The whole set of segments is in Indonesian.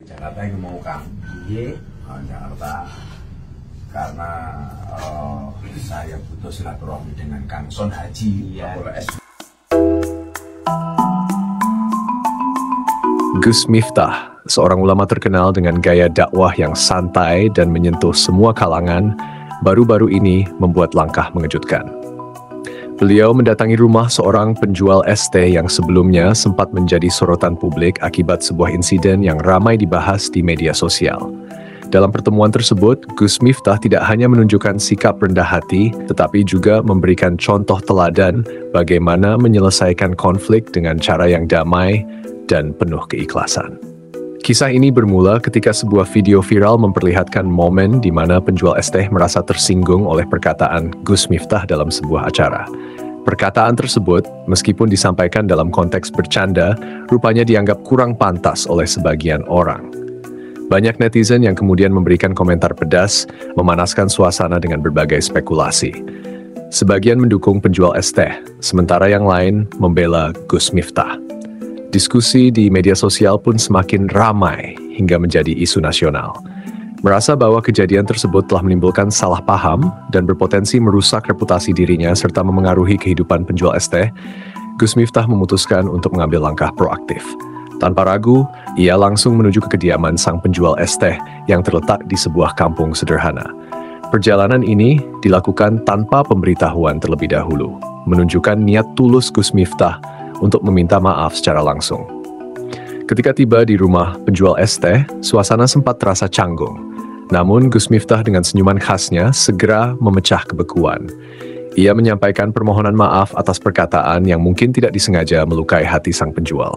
Jakarta itu mau Kang. Iya, Jakarta. Karena saya butuh silaturahmi dengan Kang Son Haji. Iya. Gus Miftah, seorang ulama terkenal dengan gaya dakwah yang santai dan menyentuh semua kalangan, baru-baru ini membuat langkah mengejutkan. Beliau mendatangi rumah seorang penjual es teh yang sebelumnya sempat menjadi sorotan publik akibat sebuah insiden yang ramai dibahas di media sosial. Dalam pertemuan tersebut, Gus Miftah tidak hanya menunjukkan sikap rendah hati, tetapi juga memberikan contoh teladan bagaimana menyelesaikan konflik dengan cara yang damai dan penuh keikhlasan. Kisah ini bermula ketika sebuah video viral memperlihatkan momen di mana penjual es teh merasa tersinggung oleh perkataan Gus Miftah dalam sebuah acara. Perkataan tersebut, meskipun disampaikan dalam konteks bercanda, rupanya dianggap kurang pantas oleh sebagian orang. Banyak netizen yang kemudian memberikan komentar pedas, memanaskan suasana dengan berbagai spekulasi. Sebagian mendukung penjual es teh, sementara yang lain membela Gus Miftah. Diskusi di media sosial pun semakin ramai hingga menjadi isu nasional. Merasa bahwa kejadian tersebut telah menimbulkan salah paham dan berpotensi merusak reputasi dirinya serta memengaruhi kehidupan penjual es teh, Gus Miftah memutuskan untuk mengambil langkah proaktif. Tanpa ragu, ia langsung menuju ke kediaman sang penjual es teh yang terletak di sebuah kampung sederhana. Perjalanan ini dilakukan tanpa pemberitahuan terlebih dahulu, menunjukkan niat tulus Gus Miftah untuk meminta maaf secara langsung. Ketika tiba di rumah penjual es teh, suasana sempat terasa canggung. Namun Gus Miftah dengan senyuman khasnya segera memecah kebekuan. Ia menyampaikan permohonan maaf atas perkataan yang mungkin tidak disengaja melukai hati sang penjual.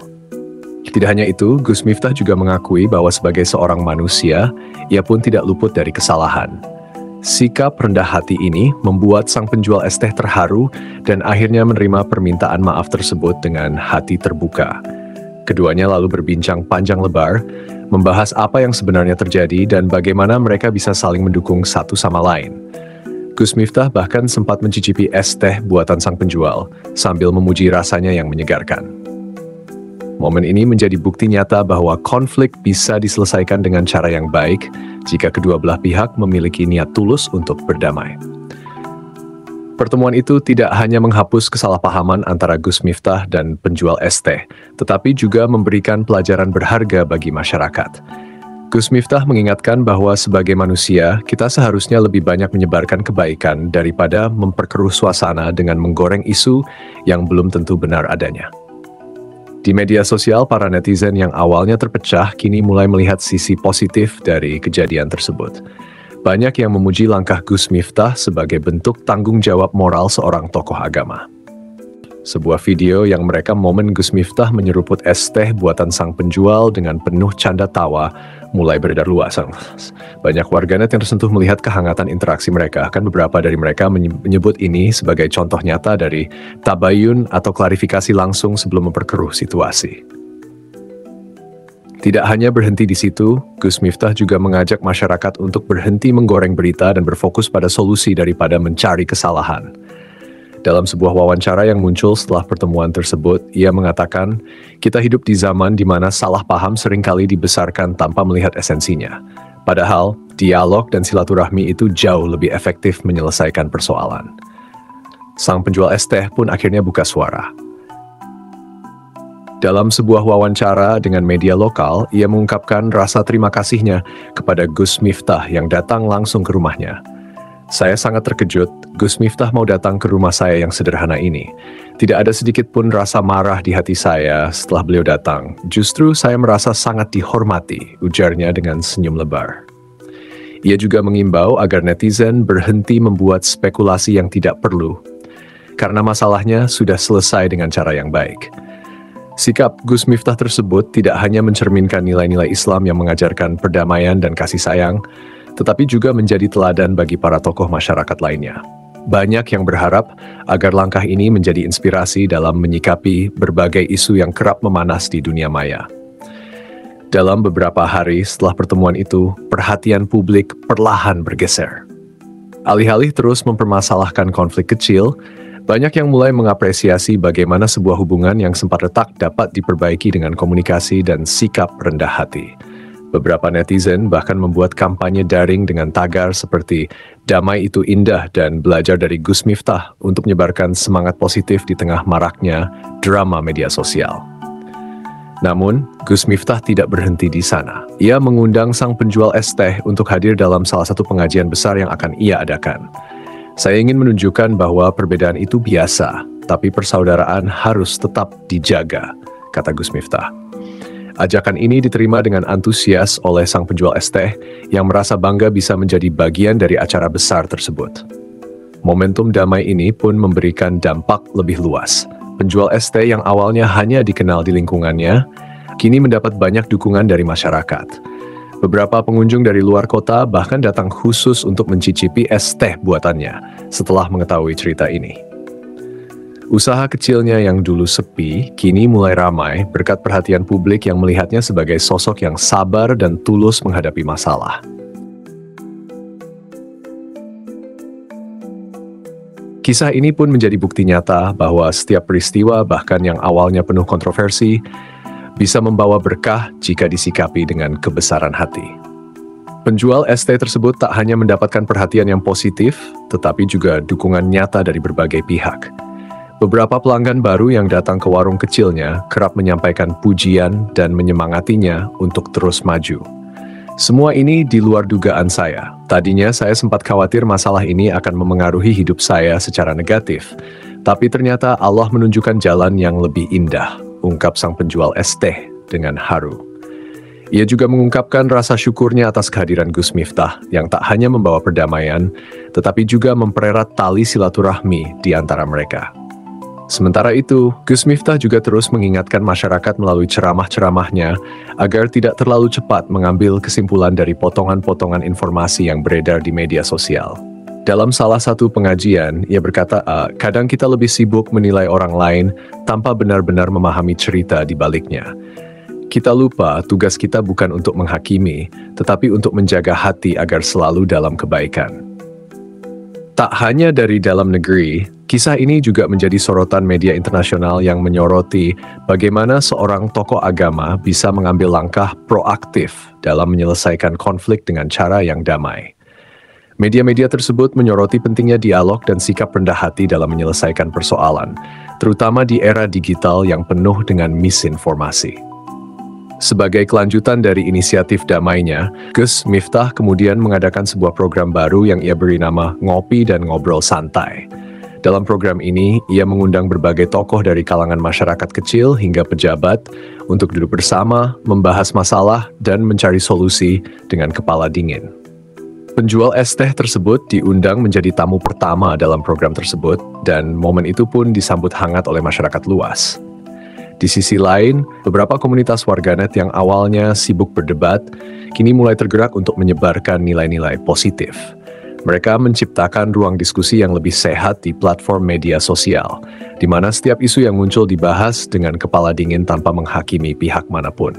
Tidak hanya itu, Gus Miftah juga mengakui bahwa sebagai seorang manusia, ia pun tidak luput dari kesalahan. Sikap rendah hati ini membuat sang penjual es teh terharu dan akhirnya menerima permintaan maaf tersebut dengan hati terbuka. Keduanya lalu berbincang panjang lebar, membahas apa yang sebenarnya terjadi dan bagaimana mereka bisa saling mendukung satu sama lain. Gus Miftah bahkan sempat mencicipi es teh buatan sang penjual, sambil memuji rasanya yang menyegarkan. Momen ini menjadi bukti nyata bahwa konflik bisa diselesaikan dengan cara yang baik jika kedua belah pihak memiliki niat tulus untuk berdamai. Pertemuan itu tidak hanya menghapus kesalahpahaman antara Gus Miftah dan penjual es teh, tetapi juga memberikan pelajaran berharga bagi masyarakat. Gus Miftah mengingatkan bahwa sebagai manusia, kita seharusnya lebih banyak menyebarkan kebaikan daripada memperkeruh suasana dengan menggoreng isu yang belum tentu benar adanya. Di media sosial, para netizen yang awalnya terpecah kini mulai melihat sisi positif dari kejadian tersebut. Banyak yang memuji langkah Gus Miftah sebagai bentuk tanggung jawab moral seorang tokoh agama. Sebuah video yang merekam momen Gus Miftah menyeruput es teh buatan sang penjual dengan penuh canda tawa mulai beredar luas. Banyak warganet yang tersentuh melihat kehangatan interaksi mereka. Kan beberapa dari mereka menyebut ini sebagai contoh nyata dari tabayun atau klarifikasi langsung sebelum memperkeruh situasi. Tidak hanya berhenti di situ, Gus Miftah juga mengajak masyarakat untuk berhenti menggoreng berita dan berfokus pada solusi daripada mencari kesalahan. Dalam sebuah wawancara yang muncul setelah pertemuan tersebut, ia mengatakan, kita hidup di zaman di mana salah paham seringkali dibesarkan tanpa melihat esensinya. Padahal, dialog dan silaturahmi itu jauh lebih efektif menyelesaikan persoalan. Sang penjual es teh pun akhirnya buka suara. Dalam sebuah wawancara dengan media lokal, ia mengungkapkan rasa terima kasihnya kepada Gus Miftah yang datang langsung ke rumahnya. Saya sangat terkejut, Gus Miftah mau datang ke rumah saya yang sederhana ini. Tidak ada sedikit pun rasa marah di hati saya setelah beliau datang. Justru saya merasa sangat dihormati, ujarnya dengan senyum lebar. Ia juga mengimbau agar netizen berhenti membuat spekulasi yang tidak perlu, karena masalahnya sudah selesai dengan cara yang baik. Sikap Gus Miftah tersebut tidak hanya mencerminkan nilai-nilai Islam yang mengajarkan perdamaian dan kasih sayang, tetapi juga menjadi teladan bagi para tokoh masyarakat lainnya. Banyak yang berharap agar langkah ini menjadi inspirasi dalam menyikapi berbagai isu yang kerap memanas di dunia maya. Dalam beberapa hari setelah pertemuan itu, perhatian publik perlahan bergeser. Alih-alih terus mempermasalahkan konflik kecil, banyak yang mulai mengapresiasi bagaimana sebuah hubungan yang sempat retak dapat diperbaiki dengan komunikasi dan sikap rendah hati. Beberapa netizen bahkan membuat kampanye daring dengan tagar seperti "Damai itu indah" dan "Belajar dari Gus Miftah" untuk menyebarkan semangat positif di tengah maraknya drama media sosial. Namun, Gus Miftah tidak berhenti di sana. Ia mengundang sang penjual es teh untuk hadir dalam salah satu pengajian besar yang akan ia adakan. "Saya ingin menunjukkan bahwa perbedaan itu biasa, tapi persaudaraan harus tetap dijaga," kata Gus Miftah. Ajakan ini diterima dengan antusias oleh sang penjual es teh yang merasa bangga bisa menjadi bagian dari acara besar tersebut. Momentum damai ini pun memberikan dampak lebih luas. Penjual es teh yang awalnya hanya dikenal di lingkungannya, kini mendapat banyak dukungan dari masyarakat. Beberapa pengunjung dari luar kota bahkan datang khusus untuk mencicipi es teh buatannya setelah mengetahui cerita ini. Usaha kecilnya yang dulu sepi, kini mulai ramai berkat perhatian publik yang melihatnya sebagai sosok yang sabar dan tulus menghadapi masalah. Kisah ini pun menjadi bukti nyata bahwa setiap peristiwa, bahkan yang awalnya penuh kontroversi, bisa membawa berkah jika disikapi dengan kebesaran hati. Penjual es teh tersebut tak hanya mendapatkan perhatian yang positif, tetapi juga dukungan nyata dari berbagai pihak. Beberapa pelanggan baru yang datang ke warung kecilnya kerap menyampaikan pujian dan menyemangatinya untuk terus maju. Semua ini di luar dugaan saya. Tadinya saya sempat khawatir masalah ini akan memengaruhi hidup saya secara negatif. Tapi ternyata Allah menunjukkan jalan yang lebih indah, ungkap sang penjual es teh dengan haru. Ia juga mengungkapkan rasa syukurnya atas kehadiran Gus Miftah yang tak hanya membawa perdamaian, tetapi juga mempererat tali silaturahmi di antara mereka. Sementara itu, Gus Miftah juga terus mengingatkan masyarakat melalui ceramah-ceramahnya agar tidak terlalu cepat mengambil kesimpulan dari potongan-potongan informasi yang beredar di media sosial. Dalam salah satu pengajian, ia berkata, "Kadang kita lebih sibuk menilai orang lain tanpa benar-benar memahami cerita di baliknya. Kita lupa tugas kita bukan untuk menghakimi, tetapi untuk menjaga hati agar selalu dalam kebaikan." Tak hanya dari dalam negeri, kisah ini juga menjadi sorotan media internasional yang menyoroti bagaimana seorang tokoh agama bisa mengambil langkah proaktif dalam menyelesaikan konflik dengan cara yang damai. Media-media tersebut menyoroti pentingnya dialog dan sikap rendah hati dalam menyelesaikan persoalan, terutama di era digital yang penuh dengan misinformasi. Sebagai kelanjutan dari inisiatif damainya, Gus Miftah kemudian mengadakan sebuah program baru yang ia beri nama Ngopi dan Ngobrol Santai. Dalam program ini, ia mengundang berbagai tokoh dari kalangan masyarakat kecil hingga pejabat untuk duduk bersama, membahas masalah, dan mencari solusi dengan kepala dingin. Penjual es teh tersebut diundang menjadi tamu pertama dalam program tersebut, dan momen itu pun disambut hangat oleh masyarakat luas. Di sisi lain, beberapa komunitas warganet yang awalnya sibuk berdebat, kini mulai tergerak untuk menyebarkan nilai-nilai positif. Mereka menciptakan ruang diskusi yang lebih sehat di platform media sosial, di mana setiap isu yang muncul dibahas dengan kepala dingin tanpa menghakimi pihak manapun.